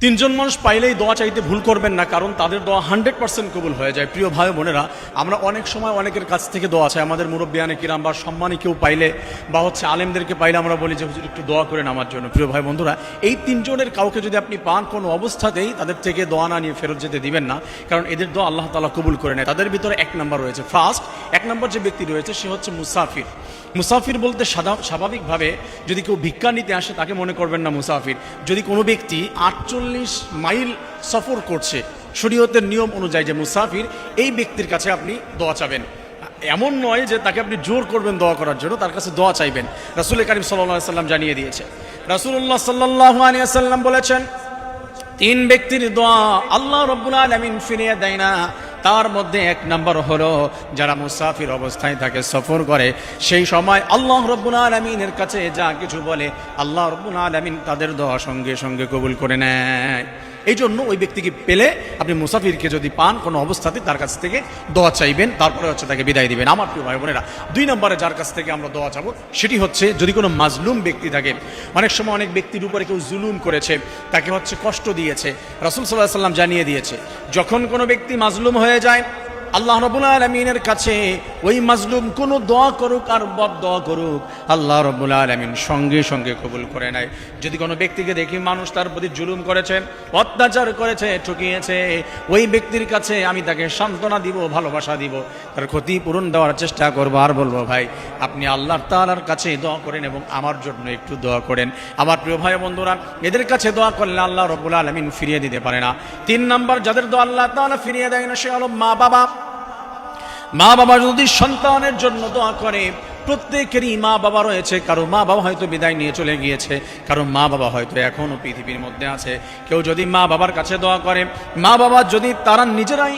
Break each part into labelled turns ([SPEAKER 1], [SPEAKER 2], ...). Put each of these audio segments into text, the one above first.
[SPEAKER 1] তিনজন মানুষ পাইলেই দোয়া চাইতে ভুল করবেন না, কারণ তাদের দোয়া 100% কবুল হয়ে যায়। প্রিয় ভাই বোনেরা, আমরা অনেক সময় অনেকের কাছ থেকে দোয়া চাই। আমাদের মুরব্বিয়ানে কিরাম বা সম্মানী কেউ পাইলে বা আলেমদেরকে পাইলে আমরা বলি যে হুজুর একটু দোয়া করেন আমার জন্য। প্রিয় ভাই বন্ধুরা, এই তিনজনের কাউকে যদি আপনি পান, কোনো অবস্থাতেই তাদের থেকে দোয়া না নিয়ে ফেরত যেতে দিবেন না, কারণ এদের দোয়া আল্লাহ তাআলা কবুল করে নেয়। তাদের ভিতরে এক নম্বর রয়েছে, এক নম্বর যে ব্যক্তি রয়েছে সে হচ্ছে মুসাফির। মুসাফির বলতে স্বাভাবিকভাবে যদি কেউ ভিক্ষা নিতে আসে তাকে মনে করবেন না মুসাফির। যদি কোনো ব্যক্তি 48 মাইল সফর করছে, শরীয়তের নিয়ম অনুযায়ী যে মুসাফির, এই ব্যক্তির কাছে আপনি দোয়া চাবেন। এমন নয় যে তাকে আপনি জোর করবেন দোয়া করার জন্য, তার কাছে দোয়া চাইবেন। রাসূল কারীম সাল্লাল্লাহু আলাইহি ওয়াসাল্লাম জানিয়ে দিয়েছে। রাসূলুল্লাহ সাল্লাল্লাহু আলাইহি ওয়াসাল্লাম বলেছেন, 3 ব্যক্তির দোয়া আল্লাহ রাব্বুল আলামিন ফিরিয়ে দেয় না। তার মধ্যে এক নম্বর হলো যারা মুসাফির অবস্থায় থাকে, সফর করে, সেই সময় আল্লাহ রাব্বুল আলামিনের কাছে যা কিছু বলে আল্লাহ রাব্বুল আলামিন তাদের দোয়া সঙ্গে সঙ্গে কবুল করে নেয়। এই জন্য ওই ব্যক্তিকে পেলে আপনি মুসাফিরকে যদি পান, কোনো অবস্থাতে তার কাছ থেকে দোয়া চাইবেন, তারপরে তাকে বিদায় দিবেন। আমার প্রিয় ভাই বোনেরা, 2 নম্বরে যার কাছ থেকে আমরা দোয়া চাবো সেটি হচ্ছে যদি কোনো মাজলুম ব্যক্তি থাকে। অনেক সময় অনেক ব্যক্তির উপরে কেউ জুলুম করেছে, তাকে কষ্ট দিয়েছে। রাসূল সাল্লাল্লাহু আলাইহি ওয়াসাল্লাম জানিয়ে দিয়েছে, যখন কোনো ব্যক্তি মাজলুম হয়ে যায়, আল্লাহ রাব্বুল আলামিনের কাছে ওই মাজলুম কোনো দোয়া করুক আর বদদোয়া করুক, আল্লাহ রাব্বুল আলামিন সঙ্গে সঙ্গে কবুল করে নেয়। যদি কোনো ব্যক্তিকে দেখি মানুষ তার প্রতি জুলুম করেছে, অত্যাচার করেছে, ঠকিয়েছে, ওই ব্যক্তির কাছে আমি তাকে সান্ত্বনা দিব, ভালোবাসা দিব, তার ক্ষতি পূরণ দেওয়ার চেষ্টা করবো, আর বলবো ভাই আপনি আল্লাহ তাআলার কাছে দোয়া করেন এবং আমার জন্য একটু দোয়া করেন। আমার প্রিয় ভাই বন্ধুরা, এদের কাছে দোয়া করলে আল্লাহ রাব্বুল আলামিন ফিরিয়ে দিতে পারে না। 3 নম্বর যাদের দোয়া আল্লাহ তাআলা ফিরিয়ে দেয় না, সে হলো মা বাবা। মা বাবা যদি সন্তানের জন্য দোয়া করে, প্রত্যেকেরই মা বাবা রয়েছে। কারো মা বাবা হয়তো বিদায় নিয়ে চলে গিয়েছে, কারো মা বাবা হয়তো এখনো পৃথিবীর মধ্যে আছে। কেউ যদি মা বাবার কাছে দোয়া করে, মা বাবা যদি তারা নিজেরাই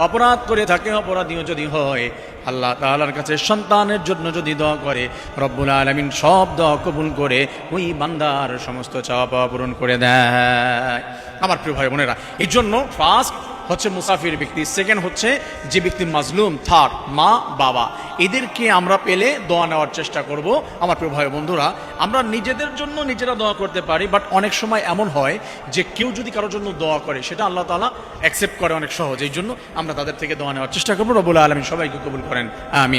[SPEAKER 1] অপরাধ করে থাকে, অপরাধীও যদি হয়, আল্লাহ তাআলার কাছে সন্তানের জন্য যদি দোয়া করে, রব্বুল আলামিন সব দোয়া কবুল করে ওই বান্দার সমস্ত চাওয়া পাওয়া পূরণ করে দেয়। আমার প্রিয় ভাই বোনেরা, এই জন্য ফার্স্ট হচ্ছে মুসাফির ব্যক্তি, সেকেন্ড হচ্ছে যে ব্যক্তি মাজলুম, থার্ড মা বাবা। এদেরকে আমরা পেলে দোয়া নেওয়ার চেষ্টা করব। আমার প্রিয় ভাই বন্ধুরা, আমরা নিজেদের জন্য নিজেরা দোয়া করতে পারি, বাট অনেক সময় এমন হয় যে কেউ যদি কারোর জন্য দোয়া করে সেটা আল্লাহ তাআলা অ্যাকসেপ্ট করে অনেক সহজ। এই জন্য আমরা তাদের থেকে দোয়া নেওয়ার চেষ্টা করবো। রব্বুল আলামিন সবাইকে কবুল করেন, আমিন।